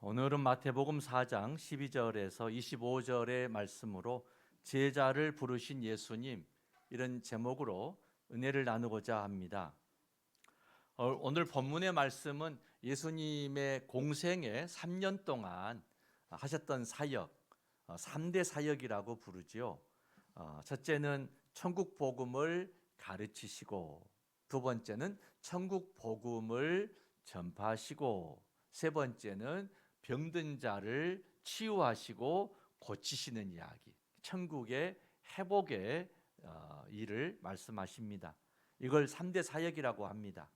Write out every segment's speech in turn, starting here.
오늘은 마태복음 4장 12절에서 25절의 말씀으로 제자를 부르신 예수님, 이런 제목으로 은혜를 나누고자 합니다. 오늘 본문의 말씀은 예수님의 공생애 3년 동안 하셨던 사역, 3대 사역이라고 부르지요. 첫째는 천국 복음을 가르치시고, 두 번째는 천국 복음을 전파하시고, 세 번째는 병든 자를 치유하시고 고치시는 이야기, 천국의 회복의 일을 말씀하십니다. 이걸 3대 사역이라고 합니다.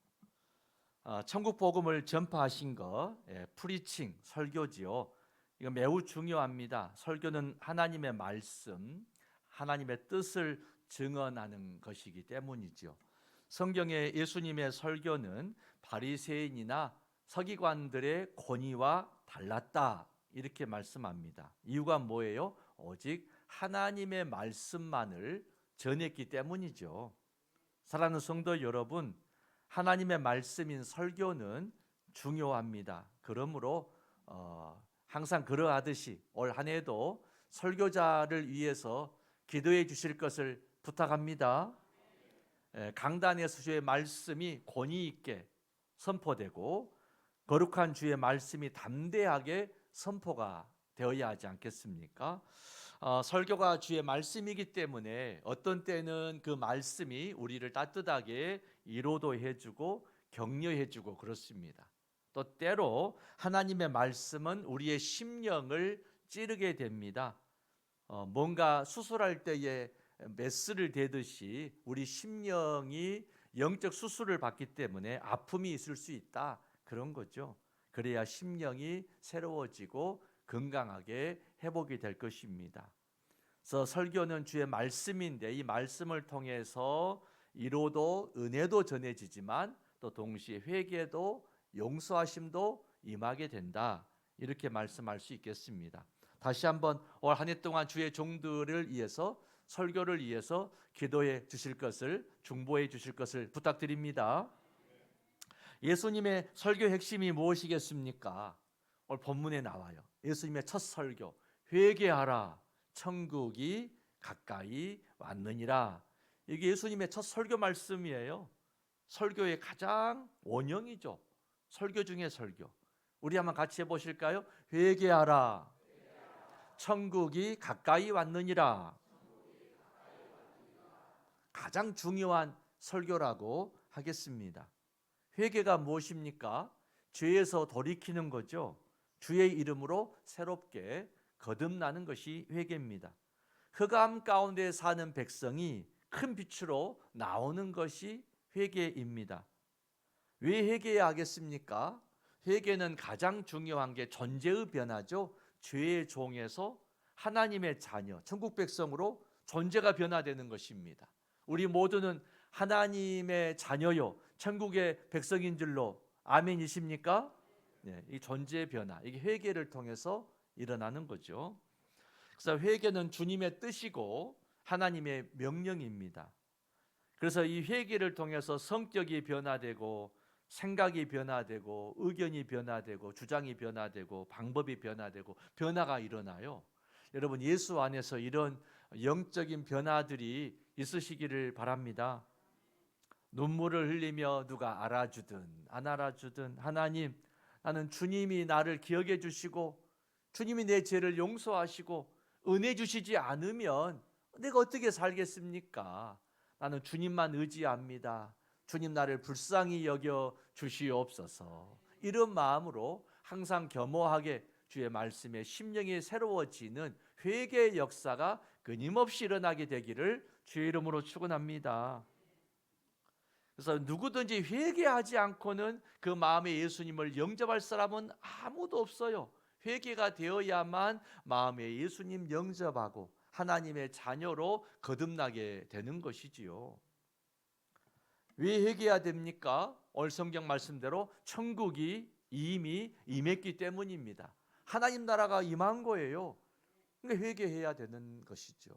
천국 복음을 전파하신 거, 프리칭, 설교지요. 이거 매우 중요합니다. 설교는 하나님의 말씀, 하나님의 뜻을 증언하는 것이기 때문이죠. 성경의 예수님의 설교는 바리새인이나 서기관들의 권위와 달랐다, 이렇게 말씀합니다. 이유가 뭐예요? 오직 하나님의 말씀만을 전했기 때문이죠. 사랑하는 성도 여러분, 하나님의 말씀인 설교는 중요합니다. 그러므로 항상 그러하듯이 올 한 해도 설교자를 위해서 기도해 주실 것을 부탁합니다. 강단에서 주의 말씀이 권위 있게 선포되고 거룩한 주의 말씀이 담대하게 선포가 되어야 하지 않겠습니까? 설교가 주의 말씀이기 때문에 어떤 때는 그 말씀이 우리를 따뜻하게 위로도 해주고 격려해주고 그렇습니다. 또 때로 하나님의 말씀은 우리의 심령을 찌르게 됩니다. 뭔가 수술할 때에 메스를 대듯이 우리 심령이 영적 수술을 받기 때문에 아픔이 있을 수 있다, 그런 거죠. 그래야 심령이 새로워지고 건강하게 회복이 될 것입니다. 그래서 설교는 주의 말씀인데 이 말씀을 통해서 위로도 은혜도 전해지지만 또 동시에 회개도 용서하심도 임하게 된다, 이렇게 말씀할 수 있겠습니다. 다시 한번 올 한 해 동안 주의 종들을 위해서, 설교를 위해서 기도해 주실 것을, 중보해 주실 것을 부탁드립니다. 예수님의 설교 핵심이 무엇이겠습니까? 오늘 본문에 나와요. 예수님의 첫 설교, 회개하라, 천국이 가까이 왔느니라. 이게 예수님의 첫 설교 말씀이에요. 설교의 가장 원형이죠. 설교 중에 설교. 우리 한번 같이 해보실까요? 회개하라, 천국이 가까이 왔느니라. 가장 중요한 설교라고 하겠습니다. 회개가 무엇입니까? 죄에서 돌이키는 거죠. 주의 이름으로 새롭게 거듭나는 것이 회개입니다. 흑암 가운데 사는 백성이 큰 빛으로 나오는 것이 회개입니다. 왜 회개해야 하겠습니까? 회개는 가장 중요한 게 존재의 변화죠. 죄의 종에서 하나님의 자녀, 천국 백성으로 존재가 변화되는 것입니다. 우리 모두는 하나님의 자녀요, 천국의 백성인 줄로 아멘이십니까? 네, 이 존재의 변화, 이게 회개를 통해서 일어나는 거죠. 그래서 회개는 주님의 뜻이고 하나님의 명령입니다. 그래서 이 회개를 통해서 성격이 변화되고 생각이 변화되고 의견이 변화되고 주장이 변화되고 방법이 변화되고 변화가 일어나요. 여러분, 예수 안에서 이런 영적인 변화들이 있으시기를 바랍니다. 눈물을 흘리며 누가 알아주든 안 알아주든 하나님, 나는 주님이 나를 기억해 주시고 주님이 내 죄를 용서하시고 은혜 주시지 않으면 내가 어떻게 살겠습니까? 나는 주님만 의지합니다. 주님, 나를 불쌍히 여겨 주시옵소서. 이런 마음으로 항상 겸허하게 주의 말씀에 심령이 새로워지는 회개의 역사가 끊임없이 일어나게 되기를 주의 이름으로 축원합니다. 그래서 누구든지 회개하지 않고는 그 마음에 예수님을 영접할 사람은 아무도 없어요. 회개가 되어야만 마음에 예수님 영접하고 하나님의 자녀로 거듭나게 되는 것이지요. 왜 회개해야 됩니까? 오늘 성경 말씀대로 천국이 이미 임했기 때문입니다. 하나님 나라가 임한 거예요. 그러니까 회개해야 되는 것이죠.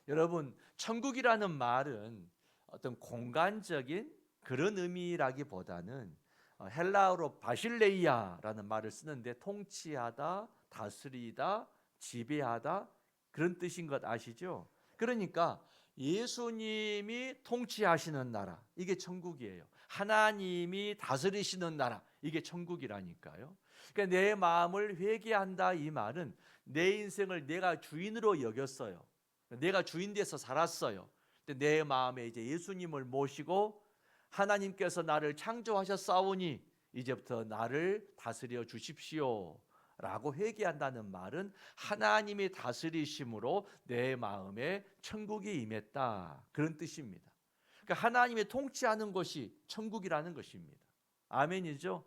여러분, 천국이라는 말은 어떤 공간적인 그런 의미라기보다는 헬라어로 바실레이아라는 말을 쓰는데 통치하다, 다스리다, 지배하다 그런 뜻인 것 아시죠? 그러니까 예수님이 통치하시는 나라, 이게 천국이에요. 하나님이 다스리시는 나라, 이게 천국이라니까요. 그러니까 내 마음을 회개한다 이 말은 내 인생을 내가 주인으로 여겼어요. 내가 주인 돼서 살았어요. 근데 내 마음에 이제 예수님을 모시고 하나님께서 나를 창조하셨사오니 이제부터 나를 다스려 주십시오 라고 회개한다는 말은 하나님이 다스리심으로 내 마음에 천국이 임했다, 그런 뜻입니다. 그러니까 하나님이 통치하는 것이 천국이라는 것입니다. 아멘이죠?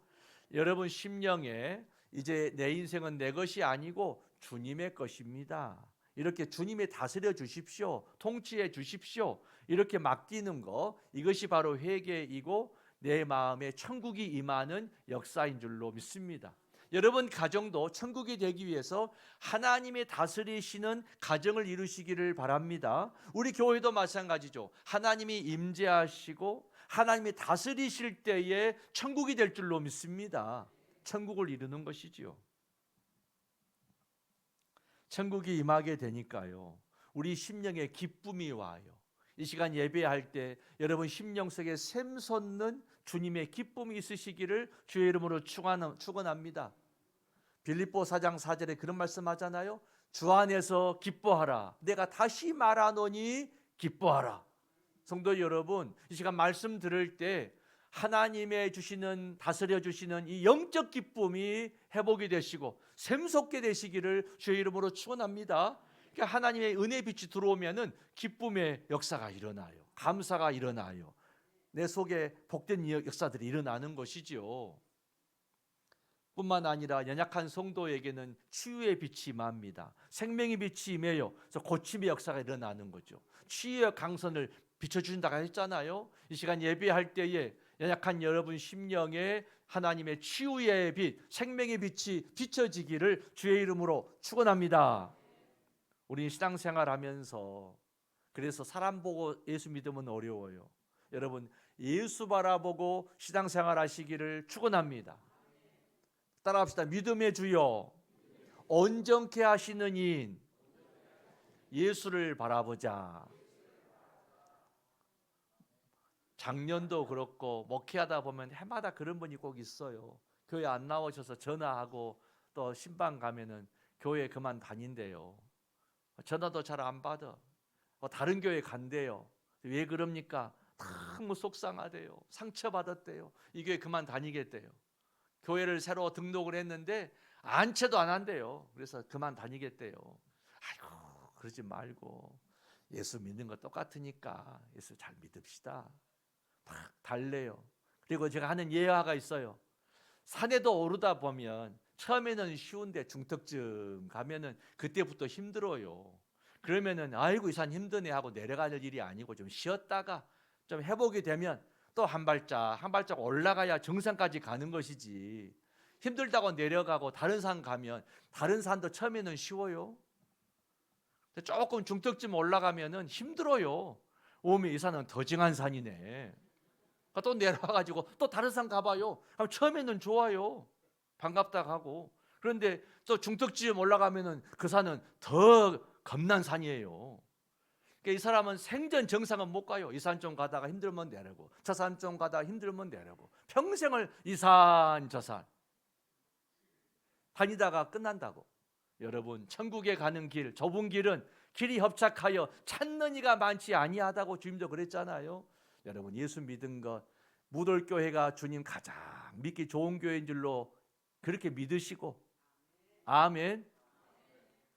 여러분 심령에 이제 내 인생은 내 것이 아니고 주님의 것입니다. 이렇게 주님이 다스려 주십시오, 통치해 주십시오, 이렇게 맡기는 거, 이것이 바로 회개이고 내 마음에 천국이 임하는 역사인 줄로 믿습니다. 여러분 가정도 천국이 되기 위해서 하나님이 다스리시는 가정을 이루시기를 바랍니다. 우리 교회도 마찬가지죠. 하나님이 임재하시고 하나님이 다스리실 때에 천국이 될 줄로 믿습니다. 천국을 이루는 것이지요. 천국이 임하게 되니까요, 우리 심령에 기쁨이 와요. 이 시간 예배할 때 여러분 심령 속에 샘솟는 주님의 기쁨이 있으시기를 주의 이름으로 축원합니다. 빌립보 4장 4절에 그런 말씀하잖아요. 주 안에서 기뻐하라. 내가 다시 말하노니 기뻐하라. 성도 여러분, 이 시간 말씀 들을 때 하나님의 주시는, 다스려 주시는 이 영적 기쁨이 회복이 되시고 샘솟게 되시기를 주의 이름으로 축원합니다. 그러니까 하나님의 은혜 빛이 들어오면은 기쁨의 역사가 일어나요. 감사가 일어나요. 내 속에 복된 역사들이 일어나는 것이지요. 뿐만 아니라 연약한 성도에게는 치유의 빛이 임합니다. 생명의 빛이 임해요. 그래서 고침의 역사가 일어나는 거죠. 치유의 강선을 비춰주신다고 했잖아요. 이 시간 예배할 때에 연약한 여러분 심령에 하나님의 치유의 빛, 생명의 빛이 비춰지기를 주의 이름으로 축원합니다. 우리 신앙생활하면서 그래서 사람 보고 예수 믿으면 어려워요. 여러분 예수 바라보고 신앙생활 하시기를 축원합니다. 따라합시다. 믿음의 주여, 온전케 하시는 이인 예수를 바라보자. 작년도 그렇고 목회하다 보면 해마다 그런 분이 꼭 있어요. 교회 안 나오셔서 전화하고 또 신방 가면은 교회 그만 다닌대요. 전화도 잘 안 받아. 다른 교회 간대요. 왜 그럽니까? 너무 속상하대요. 상처받았대요. 이 교회 그만 다니겠대요. 교회를 새로 등록을 했는데 안채도 안 한대요. 그래서 그만 다니겠대요. 아이고 그러지 말고 예수 믿는 거 똑같으니까 예수 잘 믿읍시다. 막 달래요. 그리고 제가 하는 예화가 있어요. 산에도 오르다 보면 처음에는 쉬운데 중턱쯤 가면은 그때부터 힘들어요. 그러면은 아이고 이 산 힘드네 하고 내려가는 일이 아니고 좀 쉬었다가 좀 회복이 되면 또 한 발짝 올라가야 정상까지 가는 것이지, 힘들다고 내려가고 다른 산 가면 다른 산도 처음에는 쉬워요. 조금 중턱쯤 올라가면은 힘들어요. 오면 이 산은 더 징한 산이네. 또 내려와가지고 또 다른 산 가봐요. 그럼 처음에는 좋아요. 반갑다 하고. 그런데 또 중턱쯤 올라가면은 그 산은 더 겁난 산이에요. 이 사람은 생전 정상은 못 가요. 이 산 좀 가다가 힘들면 내려고, 저 산 좀 가다가 힘들면 내려고, 평생을 이 산 저 산 다니다가 끝난다고. 여러분 천국에 가는 길, 좁은 길은 길이 협착하여 찾는 이가 많지 아니하다고 주님도 그랬잖아요. 여러분 예수 믿은 것, 무돌교회가 주님 가장 믿기 좋은 교회인 줄로 그렇게 믿으시고, 아멘,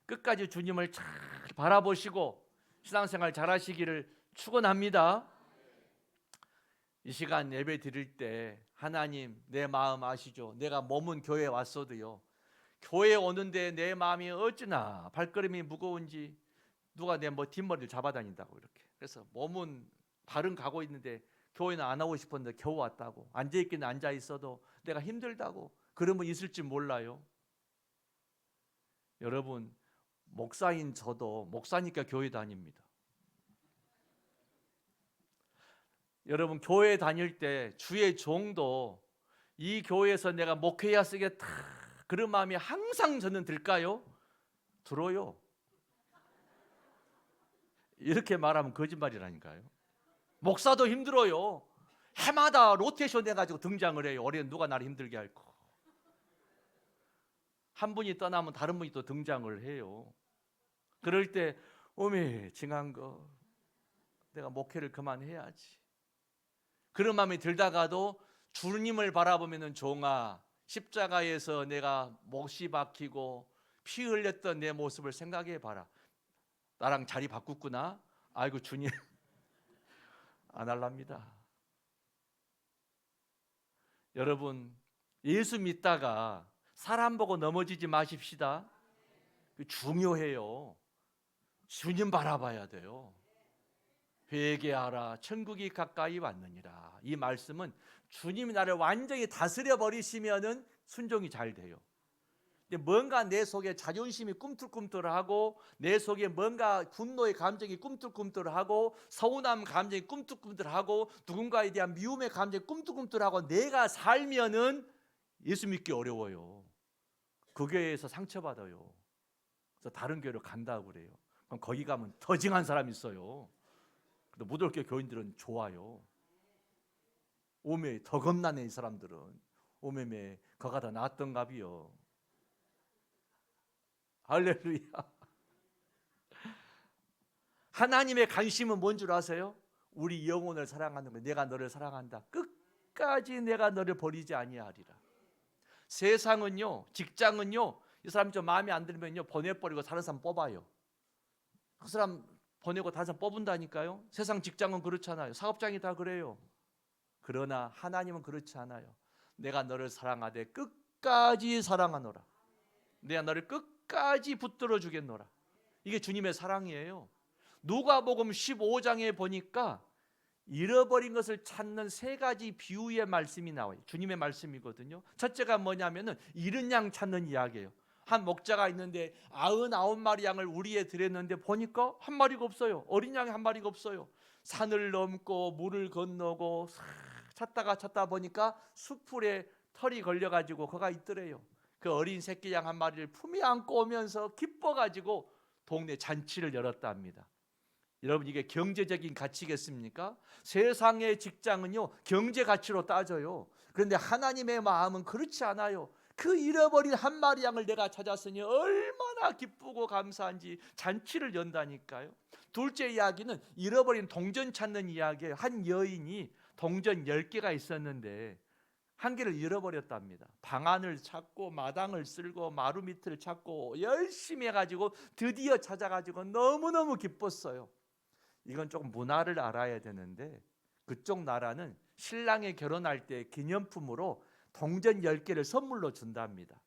끝까지 주님을 잘 바라보시고 신앙생활 잘하시기를 축원합니다. 이 시간 예배 드릴 때 하나님 내 마음 아시죠? 내가 머문 교회에 왔어도요, 교회에 오는데 내 마음이 어찌나 발걸음이 무거운지 누가 내 뒷머리를 잡아다닌다고 이렇게. 그래서 몸은 발은 가고 있는데 교회는 안 하고 싶었는데 겨우 왔다고. 앉아있기는 앉아있어도 내가 힘들다고 그런 분 있을지 몰라요. 여러분 목사인 저도 목사니까 교회 다닙니다. 여러분 교회 다닐 때 주의 종도 이 교회에서 내가 목회해야 쓰겠다, 그런 마음이 항상 저는 들까요? 들어요. 이렇게 말하면 거짓말이라니까요. 목사도 힘들어요. 해마다 로테이션 해가지고 등장을 해요. 올해는 누가 나를 힘들게 할까. 한 분이 떠나면 다른 분이 또 등장을 해요. 그럴 때 어메 징한 거, 내가 목회를 그만해야지, 그런 마음이 들다가도 주님을 바라보면은 종아, 십자가에서 내가 못이 박히고 피 흘렸던 내 모습을 생각해 봐라. 나랑 자리 바꿨구나. 아이고 주님 안 할랍니다. 여러분, 예수 믿다가 사람 보고 넘어지지 마십시다. 중요해요. 주님 바라봐야 돼요. 회개하라, 천국이 가까이 왔느니라. 이 말씀은 주님이 나를 완전히 다스려 버리시면은 순종이 잘 돼요. 근데 뭔가 내 속에 자존심이 꿈틀꿈틀하고, 내 속에 뭔가 분노의 감정이 꿈틀꿈틀하고, 서운함 감정이 꿈틀꿈틀하고, 누군가에 대한 미움의 감정이 꿈틀꿈틀하고, 내가 살면은 예수 믿기 어려워요. 그 교회에서 상처받아요. 그래서 다른 교회로 간다고 그래요. 그럼 거기 가면 더 징한 사람이 있어요. 근데 무돌교 교인들은 좋아요. 오메 더 겁나네. 이 사람들은 오메메 거가 더 낫던갑이요. 할렐루야. 하나님의 관심은 뭔 줄 아세요? 우리 영혼을 사랑하는 거예요. 내가 너를 사랑한다. 끝까지 내가 너를 버리지 아니하리라. 세상은요, 직장은요, 이 사람 좀 마음에 안 들면요 보내버리고 다른 사람 뽑아요. 그 사람 보내고 다른 사람 뽑은다니까요. 세상 직장은 그렇잖아요. 사업장이 다 그래요. 그러나 하나님은 그렇지 않아요. 내가 너를 사랑하되 끝까지 사랑하노라. 내가 너를 끝까지 붙들어 주겠노라. 이게 주님의 사랑이에요. 누가복음 15장에 보니까 잃어버린 것을 찾는 세 가지 비유의 말씀이 나와요. 주님의 말씀이거든요. 첫째가 뭐냐면은 잃은 양 찾는 이야기예요. 한 목자가 있는데 99마리 양을 우리에 들였는데 보니까 한 마리가 없어요. 어린 양이 한 마리가 없어요. 산을 넘고 물을 건너고 찾다 보니까 수풀에 털이 걸려가지고 거가 있더래요. 그 어린 새끼 양 한 마리를 품에 안고 오면서 기뻐가지고 동네 잔치를 열었다 합니다. 여러분, 이게 경제적인 가치겠습니까? 세상의 직장은요 경제 가치로 따져요. 그런데 하나님의 마음은 그렇지 않아요. 그 잃어버린 한 마리 양을 내가 찾았으니 얼마나 기쁘고 감사한지 잔치를 연다니까요. 둘째 이야기는 잃어버린 동전 찾는 이야기예요. 한 여인이 동전 10개가 있었는데 한 개를 잃어버렸답니다. 방안을 찾고 마당을 쓸고 마루 밑을 찾고 열심히 해가지고 드디어 찾아가지고 너무너무 기뻤어요. 이건 조금 문화를 알아야 되는데, 그쪽 나라는 신랑이 결혼할 때 기념품으로 동전 10개를 선물로 준답니다.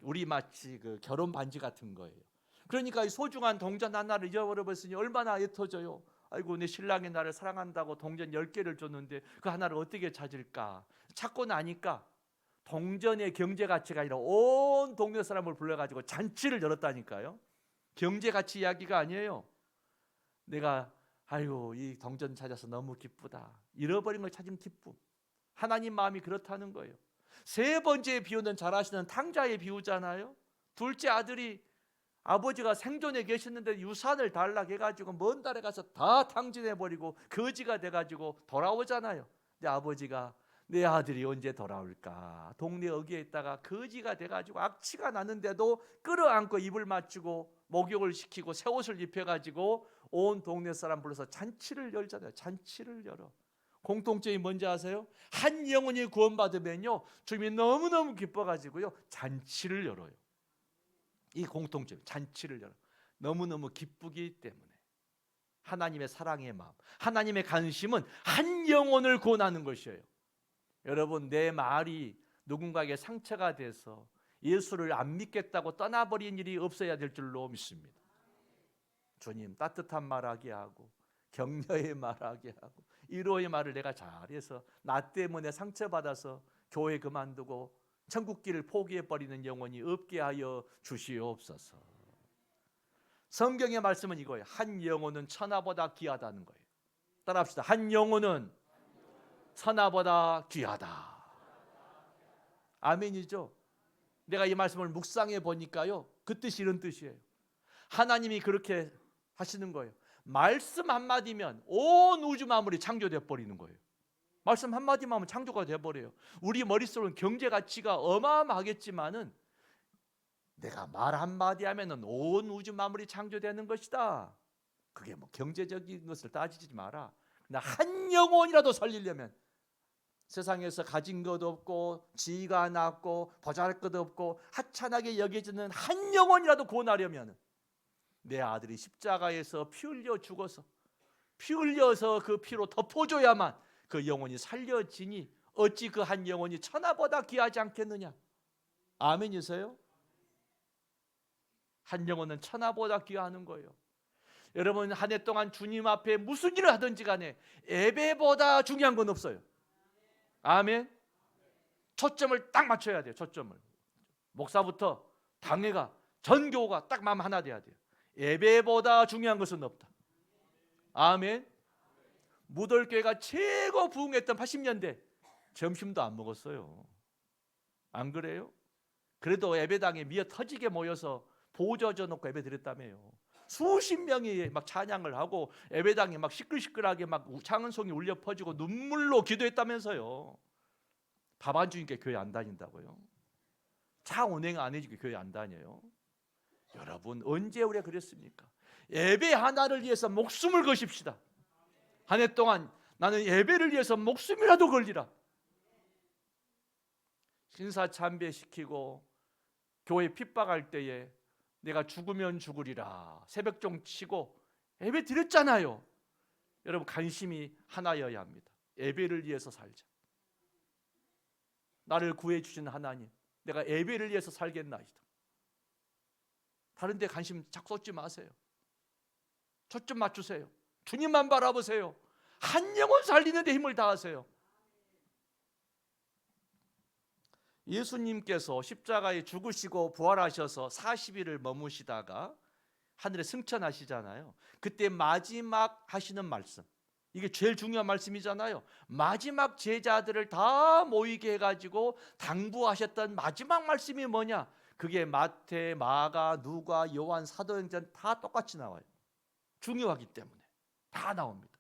우리 마치 그 결혼 반지 같은 거예요. 그러니까 이 소중한 동전 하나를 잃어버렸으니 얼마나 애터져요. 아이고, 내 신랑이 나를 사랑한다고 동전 10개를 줬는데 그 하나를 어떻게 찾을까. 찾고 나니까 동전의 경제 가치가 아니라 온 동네 사람을 불러가지고 잔치를 열었다니까요. 경제 가치 이야기가 아니에요. 내가 아이고 이 동전 찾아서 너무 기쁘다. 잃어버린 걸 찾은 기쁨. 하나님 마음이 그렇다는 거예요. 세 번째 비유는 잘 아시는 탕자의 비유잖아요. 둘째 아들이 아버지가 생존해 계셨는데 유산을 달라고 해가지고 먼 달에 가서 다 탕진해버리고 거지가 돼가지고 돌아오잖아요. 근데 아버지가 내 아들이 언제 돌아올까. 동네 어귀에 있다가 거지가 돼가지고 악취가 나는데도 끌어안고 입을 맞추고 목욕을 시키고 새 옷을 입혀가지고 온 동네 사람 불러서 잔치를 열잖아요. 잔치를 열어. 공통점이 뭔지 아세요? 한 영혼이 구원받으면요 주님이 너무너무 기뻐가지고요 잔치를 열어요. 이 공통점, 잔치를 열어. 너무너무 기쁘기 때문에. 하나님의 사랑의 마음, 하나님의 관심은 한 영혼을 구원하는 것이에요. 여러분, 내 말이 누군가에게 상처가 돼서 예수를 안 믿겠다고 떠나버린 일이 없어야 될 줄로 믿습니다. 주님, 따뜻한 말하게 하고 격려의 말하게 하고 위로의 말을 내가 잘해서 나 때문에 상처받아서 교회 그만두고 천국길을 포기해버리는 영혼이 없게 하여 주시옵소서. 성경의 말씀은 이거예요. 한 영혼은 천하보다 귀하다는 거예요. 따라합시다. 한 영혼은 천하보다 귀하다. 아멘이죠. 내가 이 말씀을 묵상해 보니까요, 그 뜻이 이런 뜻이에요. 하나님이 그렇게 하시는 거예요. 말씀 한마디면 온 우주 만물이 창조되어 버리는 거예요. 말씀 한마디만 하면 창조가 되어버려요. 우리 머릿속은 경제 가치가 어마어마하겠지만은 내가 말 한마디 하면은 온 우주 만물이 창조되는 것이다. 그게 뭐 경제적인 것을 따지지 마라. 나 한 영혼이라도 살리려면 세상에서 가진 것 없고 지위가 낮고 보잘것 없고 하찮게 여겨지는 한 영혼이라도 구원하려면 내 아들이 십자가에서 피 흘려 죽어서 피 흘려서 그 피로 덮어줘야만 그 영혼이 살려지니 어찌 그 한 영혼이 천하보다 귀하지 않겠느냐. 아멘이세요? 한 영혼은 천하보다 귀하는 거예요. 여러분 한 해 동안 주님 앞에 무슨 일을 하든지 간에 예배보다 중요한 건 없어요. 아멘. 초점을 딱 맞춰야 돼요. 초점을. 목사부터 당회가 전교가 딱 마음 하나 돼야 돼요. 예배보다 중요한 것은 없다. 아멘. 무돌교회가 최고 부흥했던 80년대 점심도 안 먹었어요. 안 그래요? 그래도 예배당에 미어 터지게 모여서 보좌 져놓고 예배 드렸다며요. 수십 명이 막 찬양을 하고 예배당에 막 시끌시끌하게 막 찬송이 울려 퍼지고 눈물로 기도했다면서요. 밥 안 주니까 교회 안 다닌다고요? 차 운행 안 해주니까 교회 안 다녀요? 여러분 언제 우리가 그랬습니까? 예배 하나를 위해서 목숨을 거십시다. 한 해 동안 나는 예배를 위해서 목숨이라도 걸리라. 신사참배시키고 교회 핍박할 때에 내가 죽으면 죽으리라 새벽종 치고 예배 드렸잖아요. 여러분 관심이 하나여야 합니다. 예배를 위해서 살자. 나를 구해주신 하나님, 내가 예배를 위해서 살겠나이다. 다른 데 관심 자꾸 쏟지 마세요. 초점 맞추세요. 주님만 바라보세요. 한 영혼 살리는 데 힘을 다하세요. 예수님께서 십자가에 죽으시고 부활하셔서 40일을 머무시다가 하늘에 승천하시잖아요. 그때 마지막 하시는 말씀, 이게 제일 중요한 말씀이잖아요. 마지막 제자들을 다 모이게 해가지고 당부하셨던 마지막 말씀이 뭐냐? 그게 마태, 마가, 누가, 요한, 사도행전 다 똑같이 나와요. 중요하기 때문에 다 나옵니다.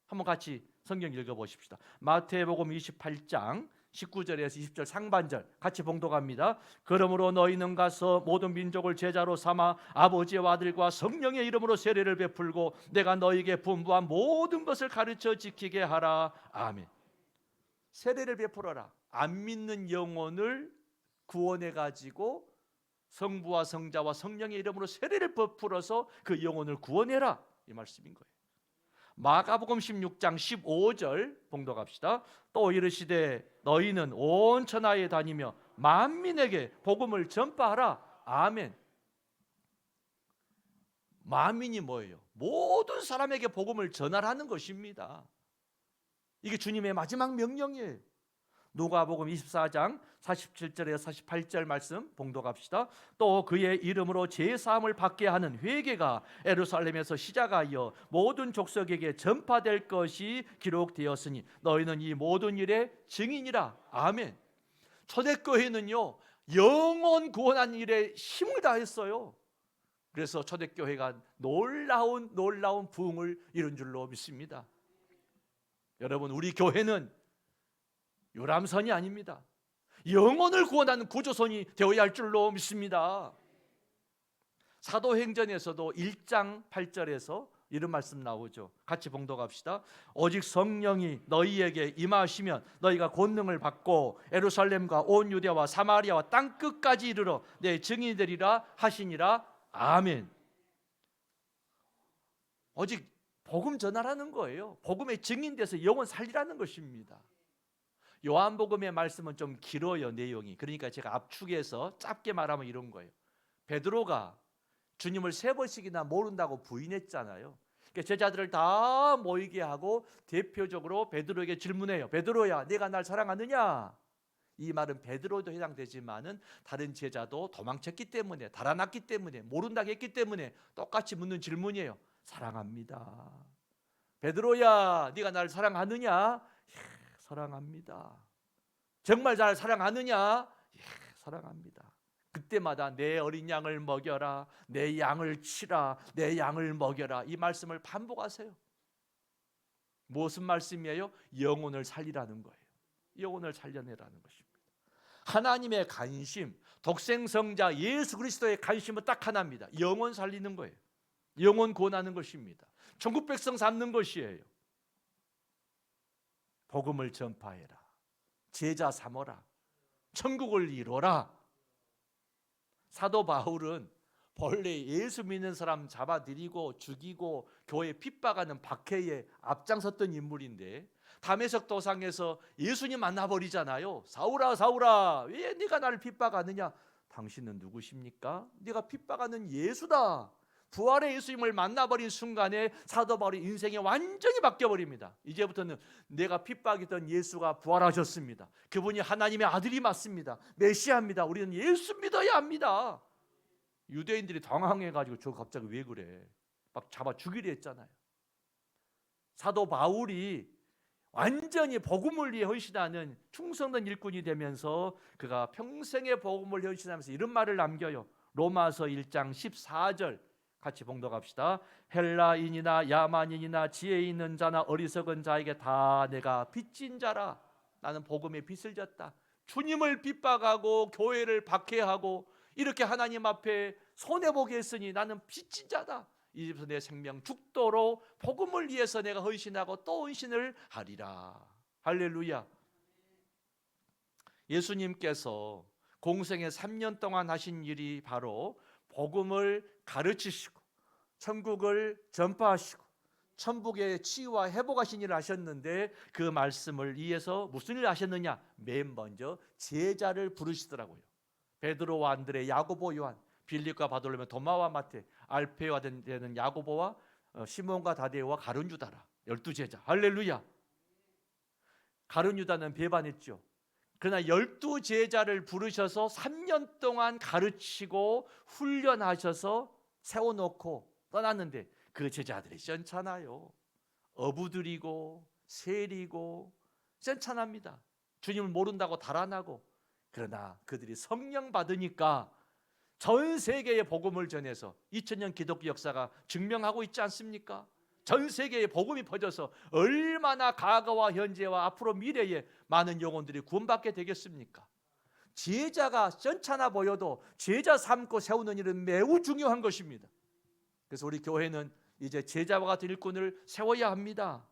한번 같이 성경 읽어보십시다. 마태복음 28장 19절에서 20절 상반절 같이 봉독합니다. 그러므로 너희는 가서 모든 민족을 제자로 삼아 아버지와 아들과 성령의 이름으로 세례를 베풀고 내가 너희에게 분부한 모든 것을 가르쳐 지키게 하라. 아멘. 세례를 베풀어라. 안 믿는 영혼을 구원해 가지고 성부와 성자와 성령의 이름으로 세례를 베풀어서 그 영혼을 구원해라. 이 말씀인 거예요. 마가복음 16장 15절 봉독합시다. 또 이르시되 너희는 온 천하에 다니며 만민에게 복음을 전파하라. 아멘. 만민이 뭐예요? 모든 사람에게 복음을 전하라는 것입니다. 이게 주님의 마지막 명령이에요. 누가복음 24장 47절에서 48절 말씀 봉독합시다. 또 그의 이름으로 제사함을 받게 하는 회개가 예루살렘에서 시작하여 모든 족속에게 전파될 것이 기록되었으니 너희는 이 모든 일의 증인이라. 아멘. 초대교회는요 영혼 구원한 일에 힘을 다했어요. 그래서 초대교회가 놀라운 부흥을 이룬 줄로 믿습니다. 여러분 우리 교회는 요람선이 아닙니다. 영혼을 구원하는 구조선이 되어야 할 줄로 믿습니다. 사도행전에서도 1장 8절에서 이런 말씀 나오죠. 같이 봉독합시다. 오직 성령이 너희에게 임하시면 너희가 권능을 받고 예루살렘과 온 유대와 사마리아와 땅 끝까지 이르러 내 증인이 되리라 하시니라. 아멘. 오직 복음 전하라는 거예요. 복음의 증인돼서 영혼 살리라는 것입니다. 요한복음의 말씀은 좀 길어요, 내용이. 그러니까 제가 압축해서 짧게 말하면 이런 거예요. 베드로가 주님을 3번씩이나 모른다고 부인했잖아요. 그러니까 제자들을 다 모이게 하고 대표적으로 베드로에게 질문해요. 베드로야, 네가 날 사랑하느냐? 이 말은 베드로도 해당되지만은 다른 제자도 도망쳤기 때문에, 달아났기 때문에, 모른다고 했기 때문에 똑같이 묻는 질문이에요. 사랑합니다. 베드로야, 네가 날 사랑하느냐? 사랑합니다. 정말 잘 사랑하느냐? 예, 사랑합니다. 그때마다 내 어린 양을 먹여라, 내 양을 치라, 내 양을 먹여라, 이 말씀을 반복하세요. 무슨 말씀이에요? 영혼을 살리라는 거예요. 영혼을 살려내라는 것입니다. 하나님의 관심, 독생성자 예수 그리스도의 관심은 딱 하나입니다. 영혼 살리는 거예요. 영혼 구원하는 것입니다. 천국 백성 삼는 것이에요. 복음을 전파해라, 제자 삼어라, 천국을 이루어라. 사도 바울은 본래 예수 믿는 사람 잡아들이고 죽이고 교회 핍박하는 박해에 앞장섰던 인물인데, 다메섹 도상에서 예수님 만나버리잖아요. 사울아 사울아, 왜 네가 나를 핍박하느냐? 당신은 누구십니까? 네가 핍박하는 예수다. 부활의 예수님을 만나버린 순간에 사도 바울의 인생이 완전히 바뀌어버립니다. 이제부터는 내가 핍박했던 예수가 부활하셨습니다. 그분이 하나님의 아들이 맞습니다. 메시아입니다. 우리는 예수 믿어야 합니다. 유대인들이 당황해가지고 저 갑자기 왜 그래? 막 잡아 죽이려 했잖아요. 사도 바울이 완전히 복음을 위해 헌신하는 충성된 일꾼이 되면서 그가 평생의 복음을 헌신하면서 이런 말을 남겨요. 로마서 1장 14절 같이 봉독합시다. 헬라인이나 야만인이나 지혜 있는 자나 어리석은 자에게 다 내가 빚진 자라. 나는 복음의 빚을 졌다. 주님을 핍박하고 교회를 박해하고 이렇게 하나님 앞에 손해보게 했으니 나는 빚진 자다. 이제부터 내 생명 죽도록 복음을 위해서 내가 헌신하고 또 헌신을 하리라. 할렐루야. 예수님께서 공생애 3년 동안 하신 일이 바로 복음을 가르치시고 천국을 전파하시고 천국의 치유와 회복하신 일을 하셨는데, 그 말씀을 위해서 무슨 일을 하셨느냐? 맨 먼저 제자를 부르시더라고요. 베드로와 안드레, 야고보, 요한, 빌립과 바돌로메, 도마와 마태, 알페와 되는 야고보와 시몬과 다데오와 가룟 유다라. 12제자. 할렐루야. 가룟 유다는 배반했죠. 그러나 12제자를 부르셔서 3년 동안 가르치고 훈련하셔서 세워놓고 떠났는데, 그 제자들이 시원찮아요. 어부들이고 세리고 시원찮합니다. 주님을 모른다고 달아나고. 그러나 그들이 성령 받으니까 전 세계에 복음을 전해서 2000년 기독교 역사가 증명하고 있지 않습니까? 전 세계에 복음이 퍼져서 얼마나 과거와 현재와 앞으로 미래에 많은 영혼들이 구원받게 되겠습니까? 제자가 시원찮아 보여도 제자 삼고 세우는 일은 매우 중요한 것입니다. 그래서 우리 교회는 이제 제자와 같은 일꾼을 세워야 합니다.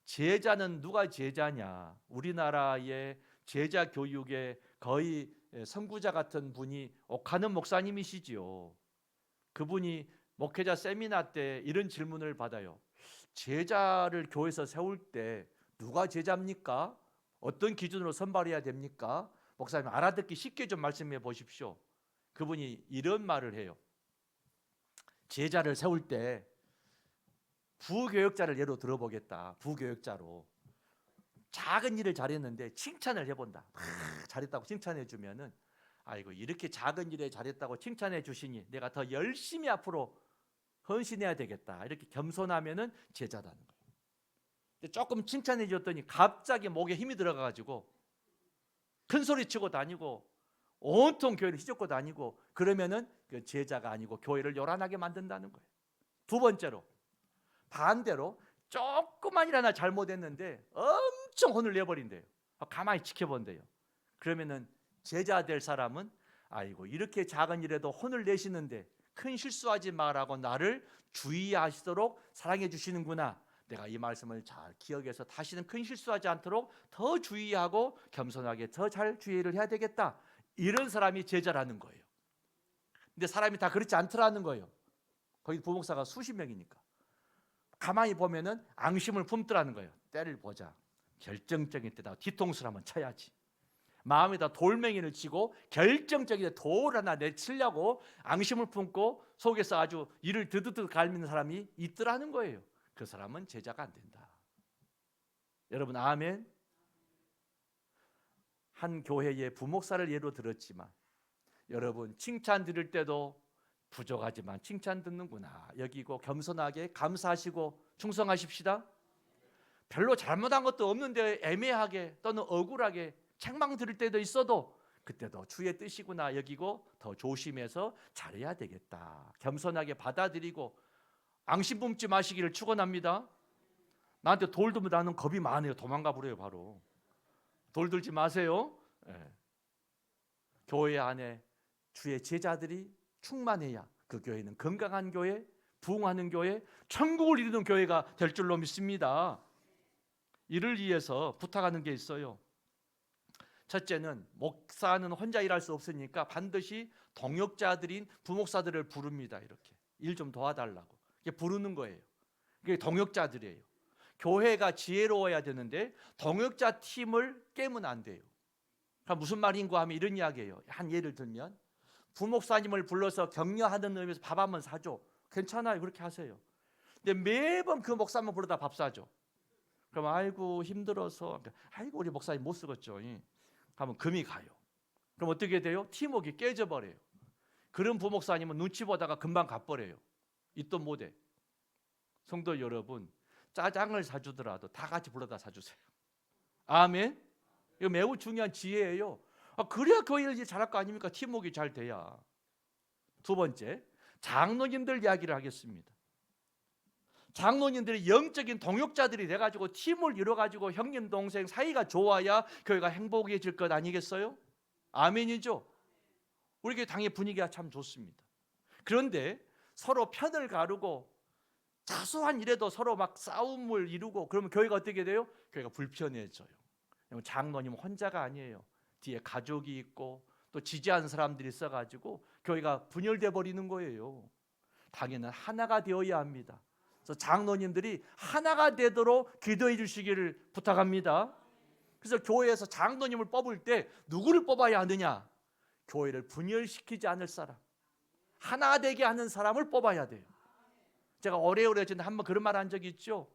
제자는 누가 제자냐? 우리나라의 제자 교육에 거의 선구자 같은 분이 옥하는 목사님이시지요. 그분이 목회자 세미나 때 이런 질문을 받아요. 제자를 교회에서 세울 때 누가 제자입니까? 어떤 기준으로 선발해야 됩니까? 목사님 알아듣기 쉽게 좀 말씀해 보십시오. 그분이 이런 말을 해요. 제자를 세울 때 부교역자를 예로 들어보겠다. 부교역자로 작은 일을 잘했는데 칭찬을 해본다. 잘했다고 칭찬해 주면은, 아이고 이렇게 작은 일에 잘했다고 칭찬해 주시니 내가 더 열심히 앞으로 헌신해야 되겠다. 이렇게 겸손하면은 제자다는 거예요. 근데 조금 칭찬해 줬더니 갑자기 목에 힘이 들어가가지고 큰 소리 치고 다니고 온통 교회를 휘젓고 다니고, 그러면은 그 제자가 아니고 교회를 요란하게 만든다는 거예요. 두 번째로, 반대로 조그만 일 하나 잘못했는데 엄청 혼을 내버린대요. 가만히 지켜본대요. 그러면은 제자 될 사람은, 아이고 이렇게 작은 일에도 혼을 내시는데 큰 실수하지 마라고 나를 주의하시도록 사랑해 주시는구나. 내가 이 말씀을 잘 기억해서 다시는 큰 실수하지 않도록 더 주의하고 겸손하게 더 잘 주의를 해야 되겠다. 이런 사람이 제자라는 거예요. 근데 사람이 다 그렇지 않더라는 거예요. 거기 부목사가 수십 명이니까. 가만히 보면은 앙심을 품더라는 거예요. 때를 보자. 결정적인 때다 뒤통수를 한번 쳐야지. 마음에다 돌멩이를 치고 결정적인 돌 하나 내치려고 앙심을 품고 속에서 아주 이를 드드드 갈미는 사람이 있더라는 거예요. 그 사람은 제자가 안 된다. 여러분 아멘. 한 교회의 부목사를 예로 들었지만, 여러분 칭찬 드릴 때도 부족하지만 칭찬 듣는구나 여기고 겸손하게 감사하시고 충성하십시다. 별로 잘못한 것도 없는데 애매하게 또는 억울하게 책망 들을 때도 있어도 그때도 주의 뜻이구나 여기고 더 조심해서 잘해야 되겠다. 겸손하게 받아들이고 앙심 품지 마시기를 축원합니다. 나한테 돌 들면 나는 겁이 많아요. 도망가 버려요. 바로 돌 들지 마세요. 네. 교회 안에 주의 제자들이 충만해야 그 교회는 건강한 교회, 부흥하는 교회, 천국을 이루는 교회가 될 줄로 믿습니다. 이를 위해서 부탁하는 게 있어요. 첫째는 목사는 혼자 일할 수 없으니까 반드시 동역자들인 부목사들을 부릅니다. 이렇게 일 좀 도와달라고 이게 부르는 거예요. 이게 동역자들이에요. 교회가 지혜로워야 되는데 동역자 팀을 깨면 안 돼요. 그럼 무슨 말인가 하면 이런 이야기예요. 한 예를 들면 부목사님을 불러서 격려하는 의미에서 밥 한번 사줘. 괜찮아요. 그렇게 하세요. 근데 매번 그 목사만 부르다 밥 사줘. 그럼 아이고 힘들어서 아이고 우리 목사님 못 쓰겠죠. 하면 금이 가요. 그럼 어떻게 돼요? 팀워크가 깨져버려요. 그런 부목사님은 눈치 보다가 금방 가버려요. 있던 못해. 성도 여러분, 짜장을 사주더라도 다 같이 불러다 사주세요. 아멘. 이거 매우 중요한 지혜예요. 그래야 교회를 잘할 거 아닙니까? 팀워크가 잘 돼야. 두 번째, 장로님들 이야기를 하겠습니다. 장로님들이 영적인 동역자들이 돼가지고 팀을 이뤄가지고 형님 동생 사이가 좋아야 교회가 행복해질 것 아니겠어요? 아멘이죠. 우리 교회 당의 분위기가 참 좋습니다. 그런데 서로 편을 가르고 사소한 일에도 서로 막 싸움을 이루고 그러면 교회가 어떻게 돼요? 교회가 불편해져요. 장로님 혼자가 아니에요. 뒤에 가족이 있고 또 지지하는 사람들이 있어가지고 교회가 분열돼 버리는 거예요. 당연히 하나가 되어야 합니다. 그래서 장로님들이 하나가 되도록 기도해 주시기를 부탁합니다. 그래서 교회에서 장로님을 뽑을 때 누구를 뽑아야 하느냐? 교회를 분열시키지 않을 사람, 하나 되게 하는 사람을 뽑아야 돼요. 제가 오래오래 전에 한번 그런 말 한 적이 있죠.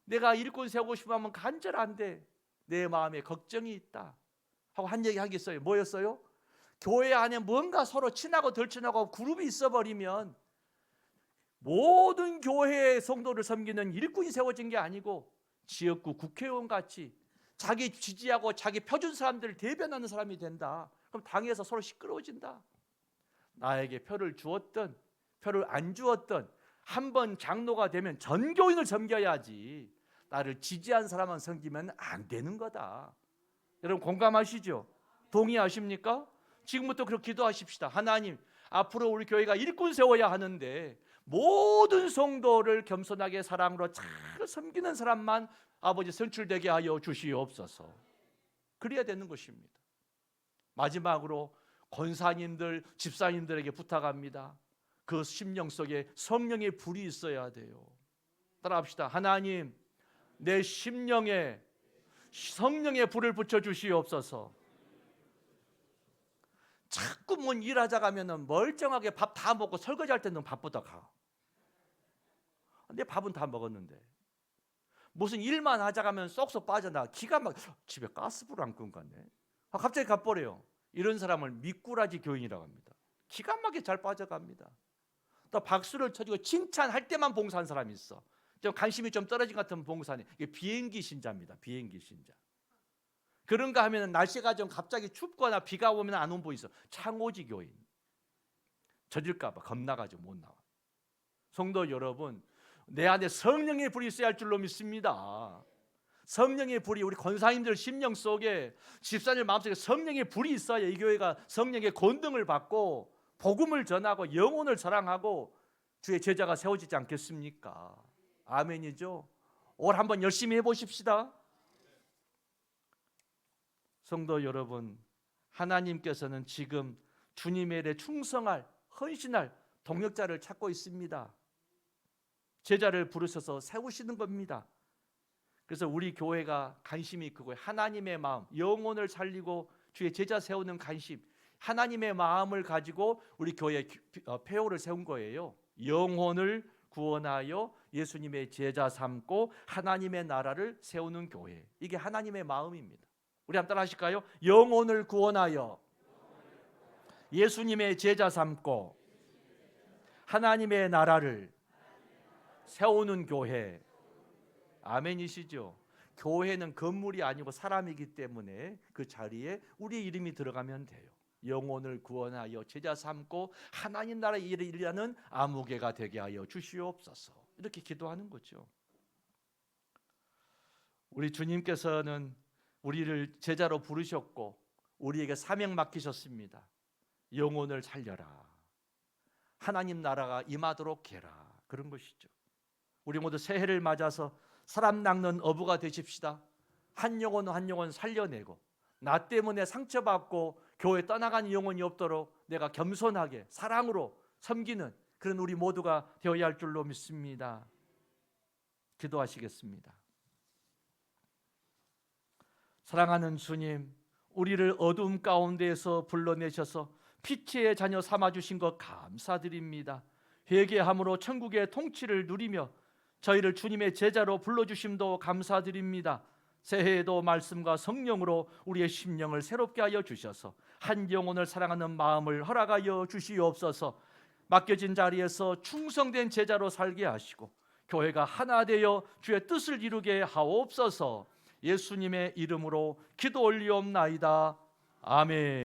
내가 일꾼 세우고 싶으면 간절한데 내 마음에 걱정이 있다 하고 한 얘기 하겠어요. 뭐였어요? 교회 안에 뭔가 서로 친하고 덜 친하고 그룹이 있어버리면 모든 교회의 성도를 섬기는 일꾼이 세워진 게 아니고 지역구 국회의원 같이 자기 지지하고 자기 표준 사람들을 대변하는 사람이 된다. 그럼 당에서 서로 시끄러워진다. 나에게 표를 주었던 표를 안 주었던 한 번 장로가 되면 전 교인을 섬겨야지 나를 지지한 사람만 섬기면 안 되는 거다. 여러분 공감하시죠? 동의하십니까? 지금부터 그렇게 기도하십시다. 하나님, 앞으로 우리 교회가 일꾼 세워야 하는데 모든 성도를 겸손하게 사랑으로 잘 섬기는 사람만 아버지 선출되게 하여 주시옵소서. 그래야 되는 것입니다. 마지막으로 권사님들, 집사님들에게 부탁합니다. 그 심령 속에 성령의 불이 있어야 돼요. 따라합시다. 하나님, 내 심령에 성령의 불을 붙여 주시옵소서. 자꾸 뭔 일하자가 하면은 멀쩡하게 밥 다 먹고 설거지할 때는 밥보다 가. 근데 밥은 다 먹었는데 무슨 일만 하자가 하면 쏙쏙 빠져나. 기가 막 집에 가스불을 안 끈 거 같네. 갑자기 가버려요. 이런 사람을 미꾸라지 교인이라고 합니다. 기가 막히게 잘 빠져갑니다. 또 박수를 쳐주고 칭찬할 때만 봉사한 사람이 있어. 좀 관심이 좀 떨어진 것 같은 봉사는 이게 비행기 신자입니다. 비행기 신자. 그런가 하면 날씨가 좀 갑자기 춥거나 비가 오면 안 온 분 있어. 창오지 교인. 젖을까 봐 겁나가지고 못 나와. 성도 여러분, 내 안에 성령의 불이 있어야 할 줄로 믿습니다. 성령의 불이 우리 권사님들 심령 속에, 집사님 마음속에 성령의 불이 있어야 이 교회가 성령의 권능을 받고 복음을 전하고 영혼을 사랑하고 주의 제자가 세워지지 않겠습니까? 아멘이죠. 올 한번 열심히 해보십시다. 성도 여러분, 하나님께서는 지금 주님의 일에 충성할, 헌신할 동역자를 찾고 있습니다. 제자를 부르셔서 세우시는 겁니다. 그래서 우리 교회가 관심이 크고 하나님의 마음, 영혼을 살리고 주의 제자 세우는 관심, 하나님의 마음을 가지고 우리 교회 폐허를 세운 거예요. 영혼을 구원하여 예수님의 제자 삼고 하나님의 나라를 세우는 교회. 이게 하나님의 마음입니다. 우리 한번 따라 하실까요? 영혼을 구원하여 예수님의 제자 삼고 하나님의 나라를 세우는 교회. 아멘이시죠? 교회는 건물이 아니고 사람이기 때문에 그 자리에 우리 이름이 들어가면 돼요. 영혼을 구원하여 제자 삼고 하나님 나라의 일을 일하는 아무개가 되게 하여 주시옵소서. 이렇게 기도하는 거죠. 우리 주님께서는 우리를 제자로 부르셨고 우리에게 사명 맡기셨습니다. 영혼을 살려라. 하나님 나라가 임하도록 해라. 그런 것이죠. 우리 모두 새해를 맞아서 사람 낚는 어부가 되십시다. 한 영혼 한 영혼 살려내고 나 때문에 상처받고 교회 떠나간 영혼이 없도록 내가 겸손하게 사랑으로 섬기는 그런 우리 모두가 되어야 할 줄로 믿습니다. 기도하시겠습니다. 사랑하는 주님, 우리를 어두움 가운데에서 불러내셔서 빛의 자녀 삼아주신 것 감사드립니다. 회개함으로 천국의 통치를 누리며 저희를 주님의 제자로 불러주심도 감사드립니다. 새해에도 말씀과 성령으로 우리의 심령을 새롭게 하여 주셔서 한 영혼을 사랑하는 마음을 허락하여 주시옵소서. 맡겨진 자리에서 충성된 제자로 살게 하시고 교회가 하나 되어 주의 뜻을 이루게 하옵소서. 예수님의 이름으로 기도 올리옵나이다. 아멘.